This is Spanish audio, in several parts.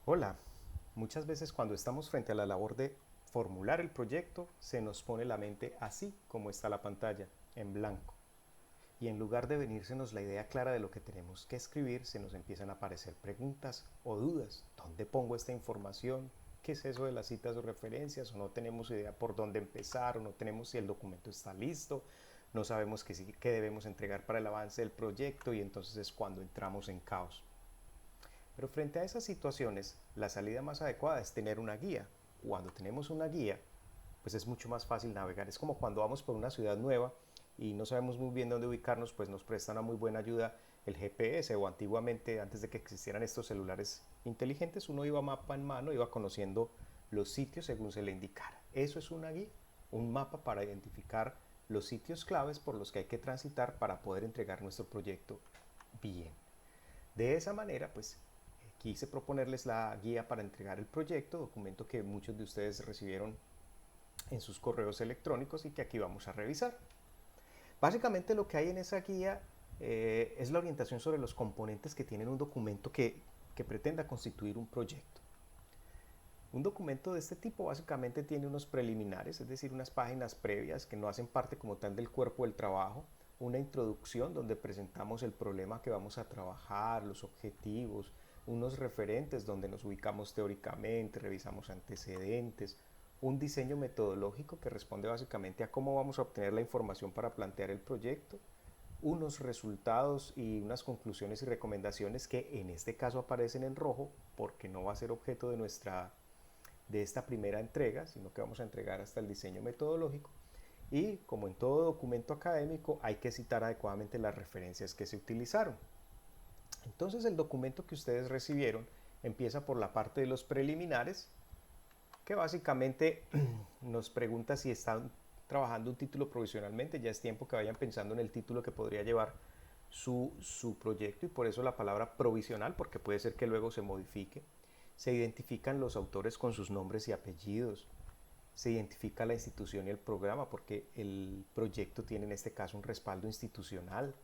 Hola, muchas veces cuando estamos frente a la labor de formular el proyecto, se nos pone la mente así como está la pantalla, en blanco. Y en lugar de venírsenos la idea clara de lo que tenemos que escribir, se nos empiezan a aparecer preguntas o dudas. ¿Dónde pongo esta información? ¿Qué es eso de las citas o referencias? O no tenemos idea por dónde empezar, o no tenemos si el documento está listo, no sabemos qué debemos entregar para el avance del proyecto y entonces es cuando entramos en caos. Pero frente a esas situaciones, la salida más adecuada es tener una guía. Cuando tenemos una guía, pues es mucho más fácil navegar. Es como cuando vamos por una ciudad nueva y no sabemos muy bien dónde ubicarnos, pues nos presta una muy buena ayuda el GPS o antiguamente, antes de que existieran estos celulares inteligentes, uno iba mapa en mano, iba conociendo los sitios según se le indicara. Eso es una guía, un mapa para identificar los sitios claves por los que hay que transitar para poder entregar nuestro proyecto bien. De esa manera, pues quise proponerles la guía para entregar el proyecto, documento que muchos de ustedes recibieron en sus correos electrónicos y que aquí vamos a revisar. Básicamente lo que hay en esa guía es la orientación sobre los componentes que tienen un documento que pretenda constituir un proyecto. Un documento de este tipo básicamente tiene unos preliminares, es decir, unas páginas previas que no hacen parte como tal del cuerpo del trabajo, una introducción donde presentamos el problema que vamos a trabajar, los objetivos, unos referentes donde nos ubicamos teóricamente, revisamos antecedentes, un diseño metodológico que responde básicamente a cómo vamos a obtener la información para plantear el proyecto, unos resultados y unas conclusiones y recomendaciones que en este caso aparecen en rojo porque no va a ser objeto de esta primera entrega, sino que vamos a entregar hasta el diseño metodológico. Y como en todo documento académico, hay que citar adecuadamente las referencias que se utilizaron. Entonces el documento que ustedes recibieron empieza por la parte de los preliminares, que básicamente nos pregunta si están trabajando un título provisionalmente. Ya es tiempo que vayan pensando en el título que podría llevar su proyecto, y por eso la palabra provisional, porque puede ser que luego se modifique. Se identifican los autores con sus nombres y apellidos. Se identifica la institución y el programa, porque el proyecto tiene en este caso un respaldo institucional.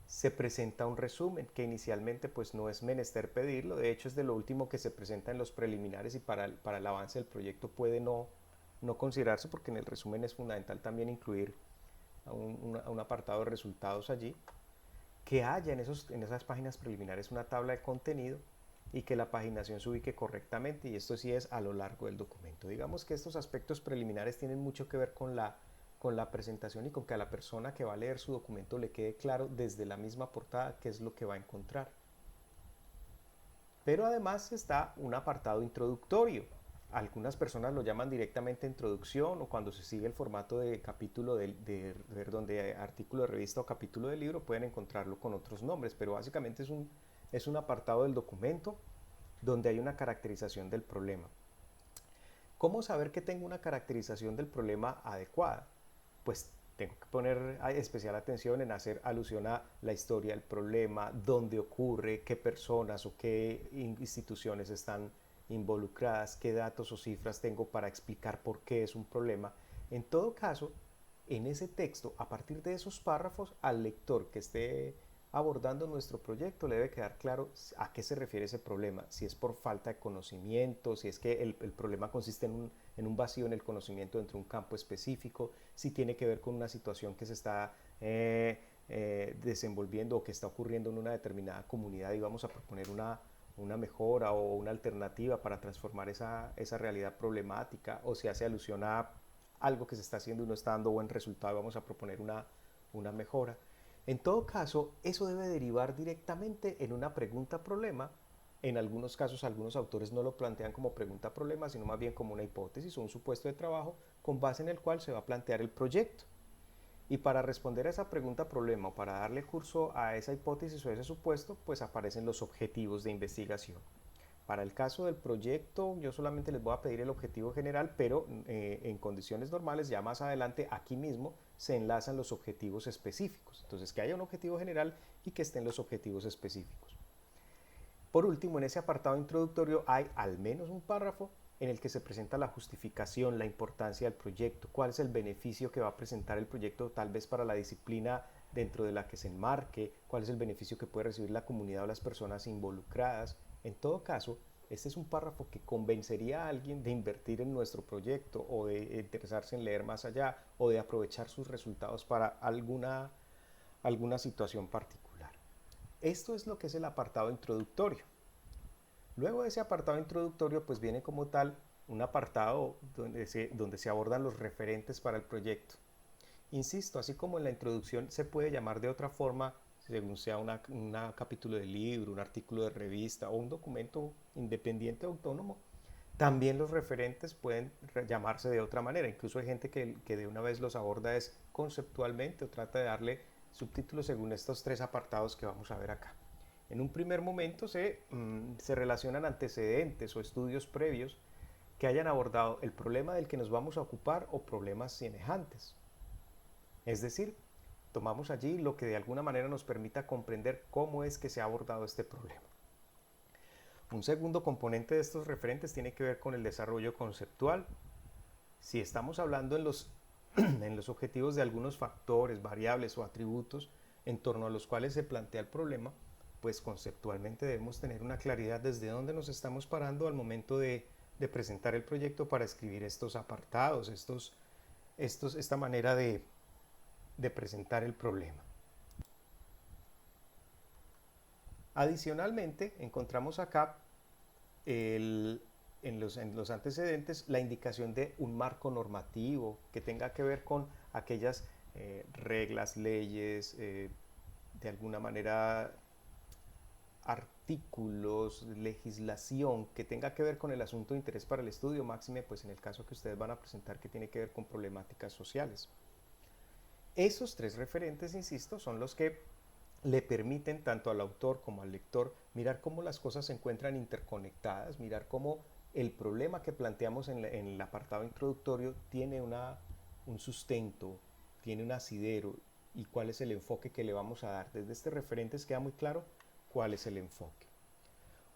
Se presenta un resumen que inicialmente pues no es menester pedirlo, de hecho es de lo último que se presenta en los preliminares y para el avance del proyecto puede no considerarse, porque en el resumen es fundamental también incluir un apartado de resultados allí, que haya en esas páginas preliminares una tabla de contenido y que la paginación se ubique correctamente, y esto sí es a lo largo del documento. Digamos que estos aspectos preliminares tienen mucho que ver con la presentación y con que a la persona que va a leer su documento le quede claro desde la misma portada qué es lo que va a encontrar. Pero además está un apartado introductorio. Algunas personas lo llaman directamente introducción, o cuando se sigue el formato de capítulo perdón, de artículo de revista o capítulo de libro pueden encontrarlo con otros nombres, pero básicamente es un apartado del documento donde hay una caracterización del problema. ¿Cómo saber que tengo una caracterización del problema adecuada? Pues tengo que poner especial atención en hacer alusión a la historia del problema, dónde ocurre, qué personas o qué instituciones están involucradas, qué datos o cifras tengo para explicar por qué es un problema. En todo caso, en ese texto, a partir de esos párrafos, al lector que esté abordando nuestro proyecto le debe quedar claro a qué se refiere ese problema, si es por falta de conocimiento, si es que el problema consiste en un vacío en el conocimiento dentro de un campo específico, si tiene que ver con una situación que se está desenvolviendo o que está ocurriendo en una determinada comunidad y vamos a proponer una mejora o una alternativa para transformar esa realidad problemática, o si hace alusión a algo que se está haciendo y no está dando buen resultado, vamos a proponer una mejora. En todo caso, eso debe derivar directamente en una pregunta-problema. En algunos casos, algunos autores no lo plantean como pregunta-problema, sino más bien como una hipótesis o un supuesto de trabajo con base en el cual se va a plantear el proyecto. Y para responder a esa pregunta-problema o para darle curso a esa hipótesis o ese supuesto, pues aparecen los objetivos de investigación. Para el caso del proyecto, yo solamente les voy a pedir el objetivo general, pero en condiciones normales, ya más adelante, aquí mismo, se enlazan los objetivos específicos. Entonces, que haya un objetivo general y que estén los objetivos específicos. Por último, en ese apartado introductorio hay al menos un párrafo en el que se presenta la justificación, la importancia del proyecto, cuál es el beneficio que va a presentar el proyecto tal vez para la disciplina dentro de la que se enmarque, cuál es el beneficio que puede recibir la comunidad o las personas involucradas. En todo caso, Este es un párrafo que convencería a alguien de invertir en nuestro proyecto o de interesarse en leer más allá o de aprovechar sus resultados para alguna situación particular. Esto es lo que es el apartado introductorio. Luego de ese apartado introductorio, pues viene como tal un apartado donde se abordan los referentes para el proyecto. Insisto, así como en la introducción se puede llamar de otra forma, según sea un capítulo de libro, un artículo de revista o un documento independiente o autónomo, también los referentes pueden llamarse de otra manera. Incluso hay gente que de una vez los aborda es conceptualmente o trata de darle subtítulos según estos tres apartados que vamos a ver acá. En un primer momento se relacionan antecedentes o estudios previos que hayan abordado el problema del que nos vamos a ocupar o problemas semejantes. Es decir, tomamos allí lo que de alguna manera nos permita comprender cómo es que se ha abordado este problema. Un segundo componente de estos referentes tiene que ver con el desarrollo conceptual. Si estamos hablando en los objetivos de algunos factores, variables o atributos en torno a los cuales se plantea el problema, pues conceptualmente debemos tener una claridad desde dónde nos estamos parando al momento de presentar el proyecto para escribir estos apartados, esta manera de presentar el problema. Adicionalmente, encontramos acá en los antecedentes la indicación de un marco normativo que tenga que ver con aquellas reglas, leyes, de alguna manera artículos, legislación que tenga que ver con el asunto de interés para el estudio, máxime pues en el caso que ustedes van a presentar que tiene que ver con problemáticas sociales. Esos tres referentes, insisto, son los que le permiten tanto al autor como al lector mirar cómo las cosas se encuentran interconectadas, mirar cómo el problema que planteamos en el apartado introductorio tiene un sustento, tiene un asidero y cuál es el enfoque que le vamos a dar. Desde este referente queda muy claro cuál es el enfoque.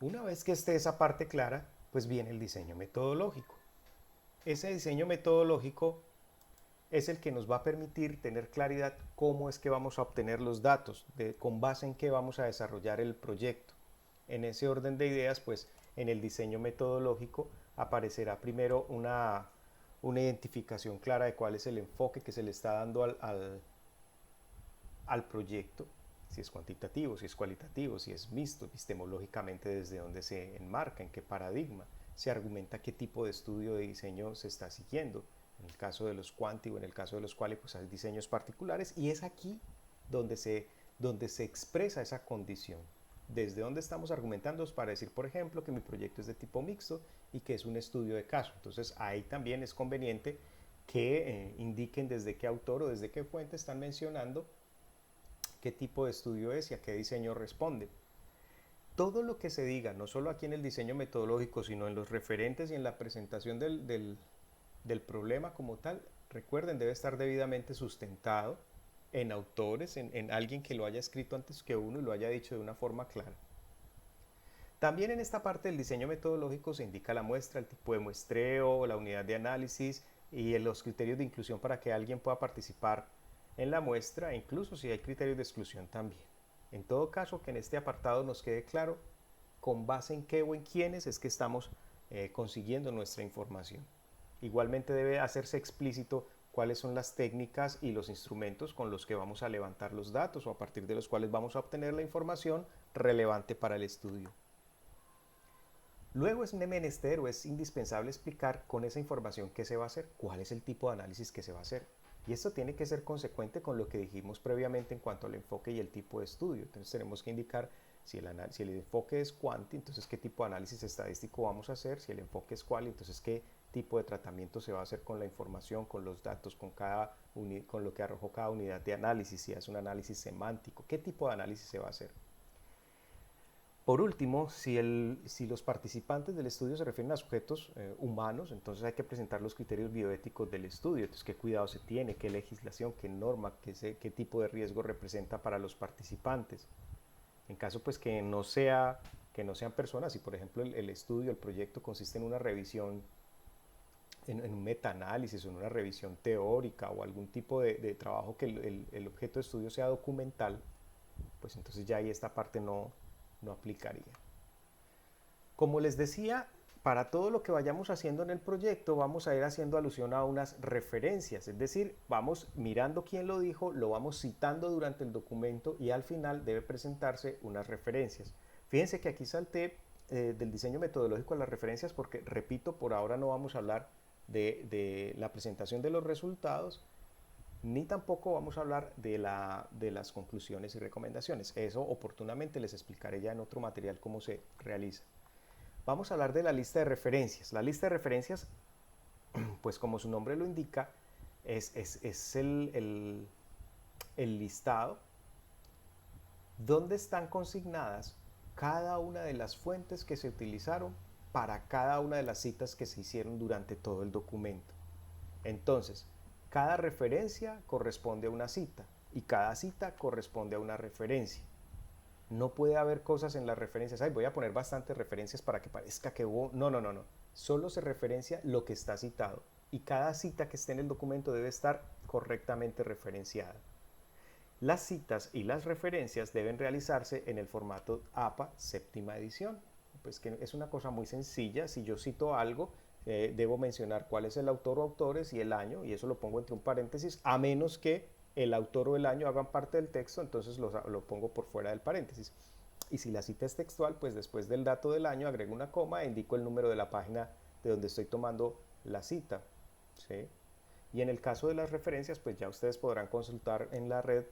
Una vez que esté esa parte clara, pues viene el diseño metodológico. Ese diseño metodológico es el que nos va a permitir tener claridad cómo es que vamos a obtener los datos, con base en qué vamos a desarrollar el proyecto. En ese orden de ideas, pues en el diseño metodológico aparecerá primero una identificación clara de cuál es el enfoque que se le está dando al proyecto, si es cuantitativo, si es cualitativo, si es mixto, epistemológicamente desde dónde se enmarca, en qué paradigma, se argumenta qué tipo de estudio de diseño se está siguiendo. En el caso de los quanti o en el caso de los quali, pues hay diseños particulares y es aquí donde se expresa esa condición. Desde donde estamos argumentando para decir, por ejemplo, que mi proyecto es de tipo mixto y que es un estudio de caso. Entonces ahí también es conveniente que indiquen desde qué autor o desde qué fuente están mencionando qué tipo de estudio es y a qué diseño responde. Todo lo que se diga, no solo aquí en el diseño metodológico, sino en los referentes y en la presentación del problema como tal, recuerden, debe estar debidamente sustentado en autores, en alguien que lo haya escrito antes que uno y lo haya dicho de una forma clara. También en esta parte del diseño metodológico se indica la muestra, el tipo de muestreo, la unidad de análisis y los criterios de inclusión para que alguien pueda participar en la muestra, e incluso si hay criterios de exclusión también. En todo caso, que en este apartado nos quede claro con base en qué o en quiénes es que estamos consiguiendo nuestra información. Igualmente debe hacerse explícito cuáles son las técnicas y los instrumentos con los que vamos a levantar los datos o a partir de los cuales vamos a obtener la información relevante para el estudio. Luego es menester o es indispensable explicar con esa información qué se va a hacer, cuál es el tipo de análisis que se va a hacer. Y esto tiene que ser consecuente con lo que dijimos previamente en cuanto al enfoque y el tipo de estudio. Entonces tenemos que indicar si el enfoque es quanti, entonces qué tipo de análisis estadístico vamos a hacer. Si el enfoque es quali, entonces qué tipo de tratamiento se va a hacer con la información, con los datos, con lo que arrojó cada unidad de análisis. Si es un análisis semántico, qué tipo de análisis se va a hacer. Por último, si los participantes del estudio se refieren a sujetos humanos, entonces hay que presentar los criterios bioéticos del estudio. Entonces, qué cuidado se tiene, qué legislación, qué norma, qué tipo de riesgo representa para los participantes. En caso pues que no sean personas, si por ejemplo el estudio, el proyecto consiste en una revisión, en un metaanálisis o en una revisión teórica o algún tipo de trabajo que el objeto de estudio sea documental, pues entonces ya ahí esta parte no aplicaría. Como les decía, para todo lo que vayamos haciendo en el proyecto vamos a ir haciendo alusión a unas referencias, es decir, vamos mirando quién lo dijo, lo vamos citando durante el documento y al final debe presentarse unas referencias. Fíjense que aquí salté del diseño metodológico a las referencias porque, repito, por ahora no vamos a hablar de la presentación de los resultados, ni tampoco vamos a hablar de las conclusiones y recomendaciones. Eso oportunamente les explicaré ya en otro material cómo se realiza. Vamos a hablar de la lista de referencias. La lista de referencias, pues como su nombre lo indica, es el listado donde están consignadas cada una de las fuentes que se utilizaron para cada una de las citas que se hicieron durante todo el documento. Entonces, cada referencia corresponde a una cita y cada cita corresponde a una referencia. No puede haber cosas en las referencias. Ay, voy a poner bastantes referencias para que parezca que hubo. No, no, no, no. Solo se referencia lo que está citado. Y cada cita que esté en el documento debe estar correctamente referenciada. Las citas y las referencias deben realizarse en el formato APA séptima edición. Pues que es una cosa muy sencilla. Si yo cito algo, debo mencionar cuál es el autor o autores y el año, y eso lo pongo entre un paréntesis, a menos que el autor o el año hagan parte del texto, entonces lo pongo por fuera del paréntesis. Y si la cita es textual, pues después del dato del año agrego una coma e indico el número de la página de donde estoy tomando la cita. ¿Sí? Y en el caso de las referencias, pues ya ustedes podrán consultar en la red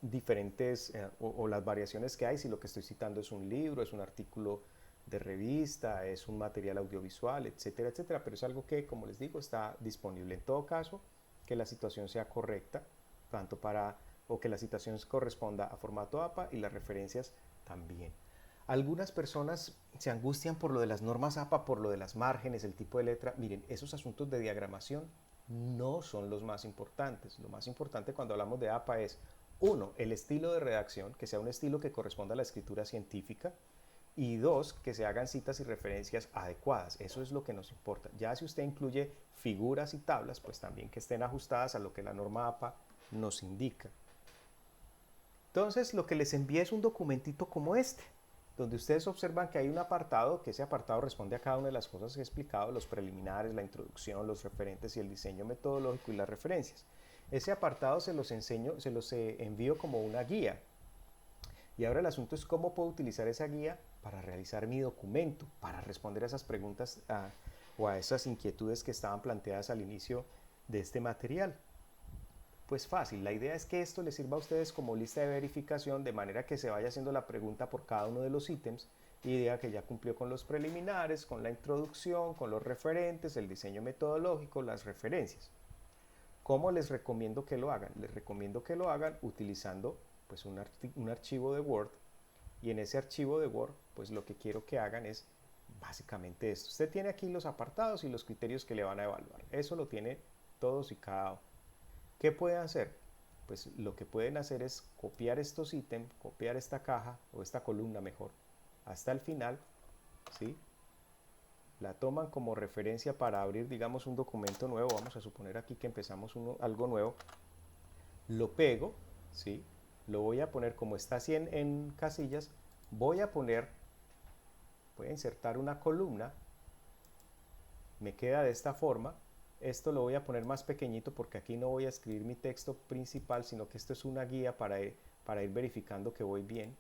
diferentes o las variaciones que hay, si lo que estoy citando es un libro, es un artículo de revista, es un material audiovisual, etcétera, etcétera, pero es algo que, como les digo, está disponible. En todo caso, que la situación sea correcta, tanto para, o que la citación corresponda a formato APA y las referencias también. Algunas personas se angustian por lo de las normas APA, por lo de las márgenes, el tipo de letra. Miren, esos asuntos de diagramación no son los más importantes. Lo más importante cuando hablamos de APA es, uno, el estilo de redacción, que sea un estilo que corresponda a la escritura científica, y dos, que se hagan citas y referencias adecuadas. Eso es lo que nos importa. Ya si usted incluye figuras y tablas, pues también que estén ajustadas a lo que la norma APA nos indica. Entonces, lo que les envié es un documentito como este, donde ustedes observan que hay un apartado, que ese apartado responde a cada una de las cosas que he explicado, los preliminares, la introducción, los referentes y el diseño metodológico y las referencias. Ese apartado se los envío como una guía. Y ahora el asunto es cómo puedo utilizar esa guía para realizar mi documento, para responder a esas preguntas o a esas inquietudes que estaban planteadas al inicio de este material. Pues fácil, la idea es que esto les sirva a ustedes como lista de verificación, de manera que se vaya haciendo la pregunta por cada uno de los ítems y diga que ya cumplió con los preliminares, con la introducción, con los referentes, el diseño metodológico, las referencias. ¿Cómo les recomiendo que lo hagan? Les recomiendo que lo hagan utilizando pues un archivo de Word, y en ese archivo de Word pues lo que quiero que hagan es básicamente esto. Usted tiene aquí los apartados y los criterios que le van a evaluar. Eso lo tiene todos y cada uno. ¿Qué pueden hacer? Pues lo que pueden hacer es copiar estos ítems, copiar esta caja o esta columna mejor hasta el final, ¿sí? La toman como referencia para abrir, digamos, un documento nuevo. Vamos a suponer aquí que empezamos algo nuevo. Lo pego, ¿sí? Lo voy a poner como está así en casillas. Voy a insertar una columna. Me queda de esta forma. Esto lo voy a poner más pequeñito porque aquí no voy a escribir mi texto principal, sino que esto es una guía para ir verificando que voy bien.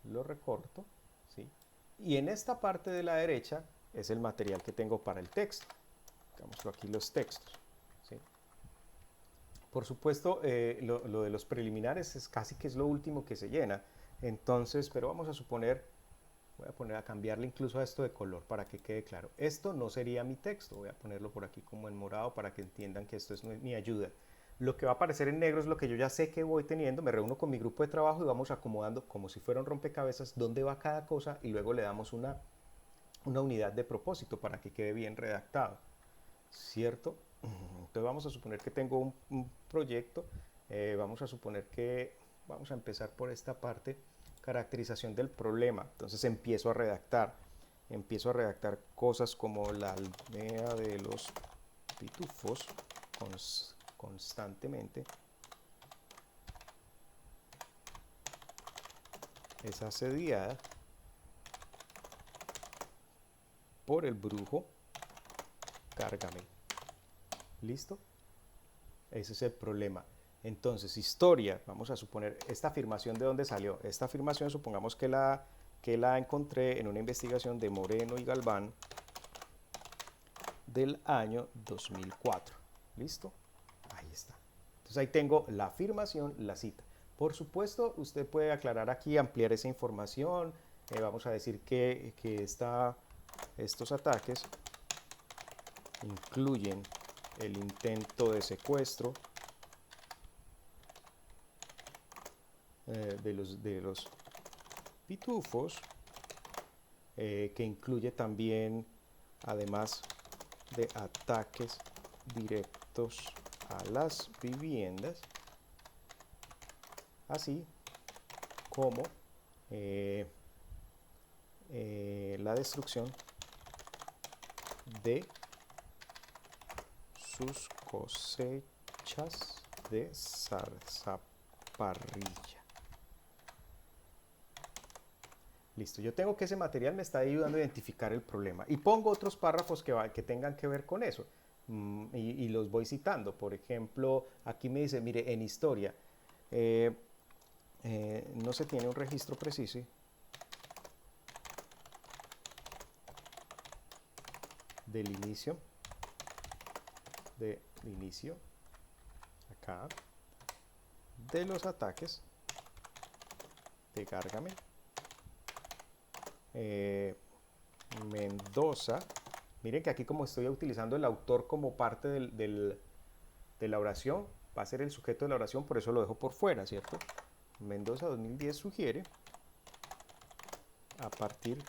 Lo recorto, ¿sí? Y en esta parte de la derecha es el material que tengo para el texto. Digámoslo aquí, los textos, ¿sí? Por supuesto, lo de los preliminares es casi que es lo último que se llena. Entonces, pero vamos a suponer, voy a poner a cambiarle incluso a esto de color para que quede claro. Esto no sería mi texto, voy a ponerlo por aquí como en morado para que entiendan que esto es mi ayuda. Lo que va a aparecer en negro es lo que yo ya sé que voy teniendo. Me reúno con mi grupo de trabajo y vamos acomodando como si fuera un rompecabezas dónde va cada cosa, y luego le damos una unidad de propósito para que quede bien redactado, ¿cierto? Entonces vamos a suponer que tengo un proyecto, vamos a suponer que vamos a empezar por esta parte, caracterización del problema. Entonces empiezo a redactar cosas como la aldea de los pitufos constantemente es asediada por el brujo Gargamel. ¿Listo? Ese es el problema. Entonces, historia, vamos a suponer, esta afirmación de dónde salió. Esta afirmación supongamos que la encontré en una investigación de Moreno y Galván del año 2004. ¿Listo? Ahí está. Entonces ahí tengo la afirmación, la cita. Por supuesto, usted puede aclarar aquí, ampliar esa información. Vamos a decir que estos ataques incluyen el intento de secuestro de los pitufos, que incluye también, además de ataques directos a las viviendas, así como la destrucción de sus cosechas de zarzaparrilla. Listo, yo tengo que ese material me está ayudando a identificar el problema. Y pongo otros párrafos que tengan que ver con eso. Y los voy citando. Por ejemplo, aquí me dice, mire, en historia, no se tiene un registro preciso del inicio, acá, de los ataques de Gargamel. Mendoza, miren que aquí como estoy utilizando el autor como parte de la oración, va a ser el sujeto de la oración, por eso lo dejo por fuera, ¿cierto? Mendoza 2010 sugiere, a partir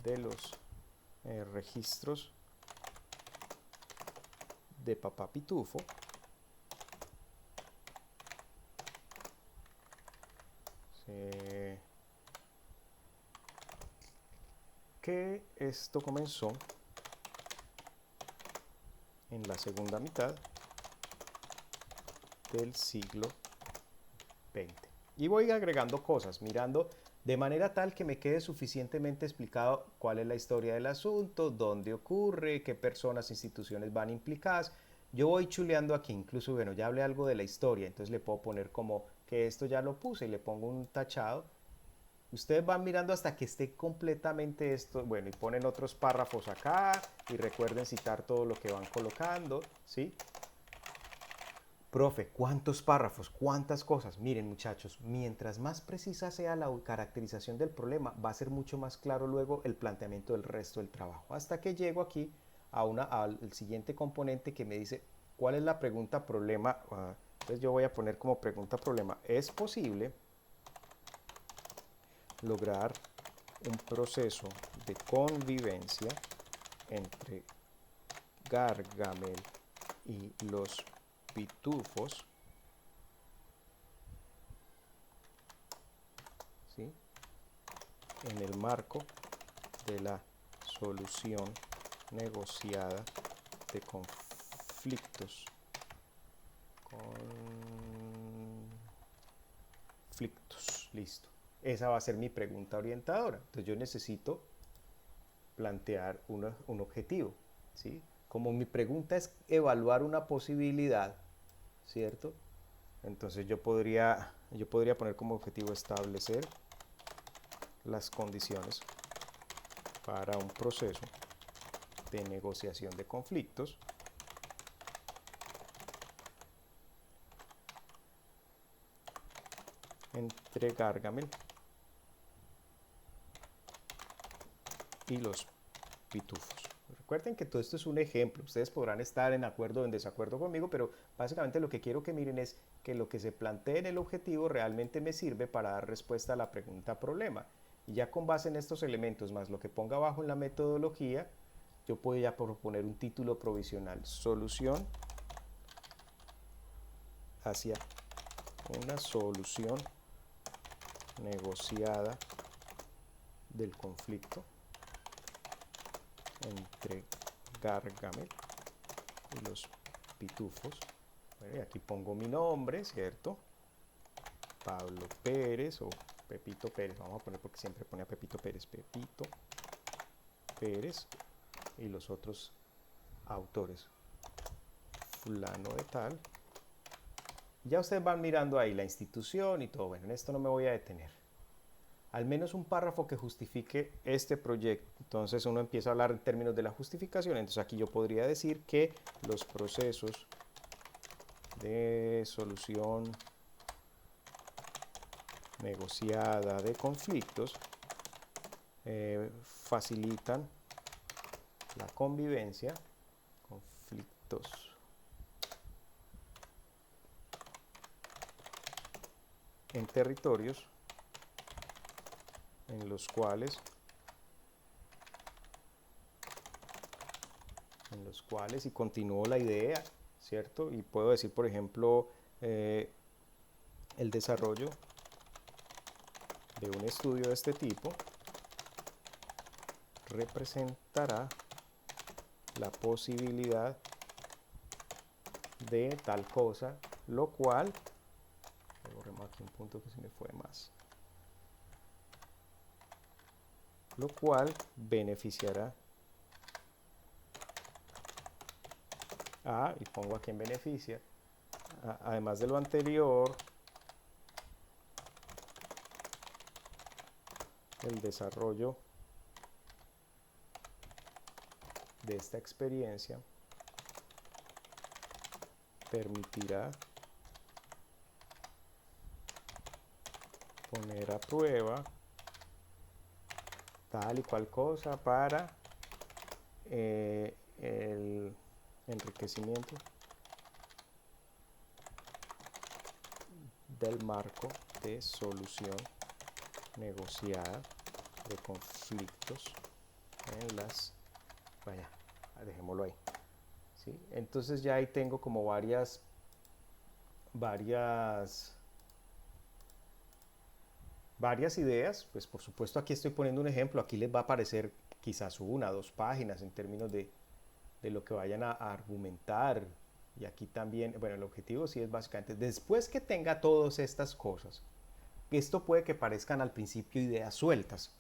de los registros de Papá Pitufo, que esto comenzó en la segunda mitad del siglo XX. Y voy agregando cosas, mirando de manera tal que me quede suficientemente explicado cuál es la historia del asunto, dónde ocurre, qué personas, instituciones van implicadas. Yo voy chuleando aquí, incluso, bueno, ya hablé algo de la historia, entonces le puedo poner como que esto ya lo puse y le pongo un tachado. Ustedes van mirando hasta que esté completamente esto, bueno, y ponen otros párrafos acá y recuerden citar todo lo que van colocando, ¿sí? Profe, ¿cuántos párrafos? ¿Cuántas cosas? Miren, muchachos, mientras más precisa sea la caracterización del problema, va a ser mucho más claro luego el planteamiento del resto del trabajo. Hasta que llego aquí al siguiente componente que me dice, ¿cuál es la pregunta problema? Entonces yo voy a poner como pregunta problema, ¿es posible lograr un proceso de convivencia entre Gargamel y los pitufos, ¿sí?, en el marco de la solución negociada de conflictos. Listo. Esa va a ser mi pregunta orientadora. Entonces yo necesito plantear un objetivo, ¿sí? Como mi pregunta es evaluar una posibilidad, ¿cierto? Entonces yo podría poner como objetivo establecer las condiciones para un proceso de negociación de conflictos entre Gargamel y los pitufos. Recuerden que todo esto es un ejemplo, ustedes podrán estar en acuerdo o en desacuerdo conmigo, pero básicamente lo que quiero que miren es que lo que se plantee en el objetivo realmente me sirve para dar respuesta a la pregunta problema. Y ya con base en estos elementos más lo que ponga abajo en la metodología, yo puedo ya proponer un título provisional, solución hacia una solución negociada del conflicto entre Gargamel y los pitufos. Bueno, y aquí pongo mi nombre, ¿cierto? Pablo Pérez o Pepito Pérez, vamos a poner porque siempre pone a Pepito Pérez, Pepito Pérez y los otros autores, fulano de tal. Ya ustedes van mirando ahí la institución y todo. Bueno, en esto no me voy a detener. Al menos un párrafo que justifique este proyecto. Entonces uno empieza a hablar en términos de la justificación. Entonces aquí yo podría decir que los procesos de solución negociada de conflictos facilitan la convivencia, conflictos en territorios en los cuales y continúo la idea, ¿cierto? Y puedo decir, por ejemplo, el desarrollo de un estudio de este tipo representará la posibilidad de tal cosa, lo cual, borremos aquí un punto que se me fue más, lo cual beneficiará y pongo aquí en beneficia, además de lo anterior, el desarrollo de esta experiencia permitirá poner a prueba tal y cual cosa para el enriquecimiento del marco de solución negociada de conflictos en las... Vaya, dejémoslo ahí. ¿Sí? Entonces ya ahí tengo como varias ideas. Pues por supuesto aquí estoy poniendo un ejemplo. Aquí les va a aparecer quizás 1 o 2 páginas en términos de lo que vayan a argumentar. Y aquí también, bueno, el objetivo sí es básicamente, después que tenga todas estas cosas, esto puede que parezcan al principio ideas sueltas,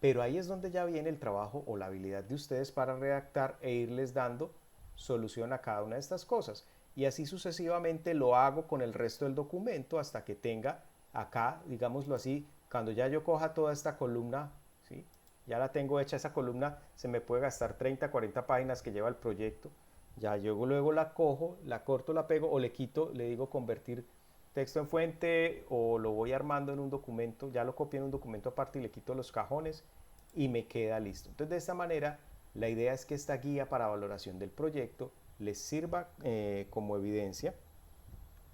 pero ahí es donde ya viene el trabajo o la habilidad de ustedes para redactar e irles dando solución a cada una de estas cosas. Y así sucesivamente lo hago con el resto del documento hasta que tenga acá, digámoslo así, cuando ya yo coja toda esta columna, ¿sí? Ya la tengo hecha esa columna, se me puede gastar 30, 40 páginas que lleva el proyecto. Ya yo luego la cojo, la corto, la pego o le quito, le digo convertir texto en fuente o lo voy armando en un documento, ya lo copio en un documento aparte y le quito los cajones y me queda listo. Entonces de esta manera la idea es que esta guía para valoración del proyecto les sirva como evidencia,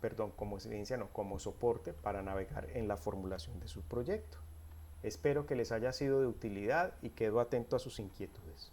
perdón, como evidencia no, como soporte para navegar en la formulación de su proyecto. Espero que les haya sido de utilidad y quedo atento a sus inquietudes.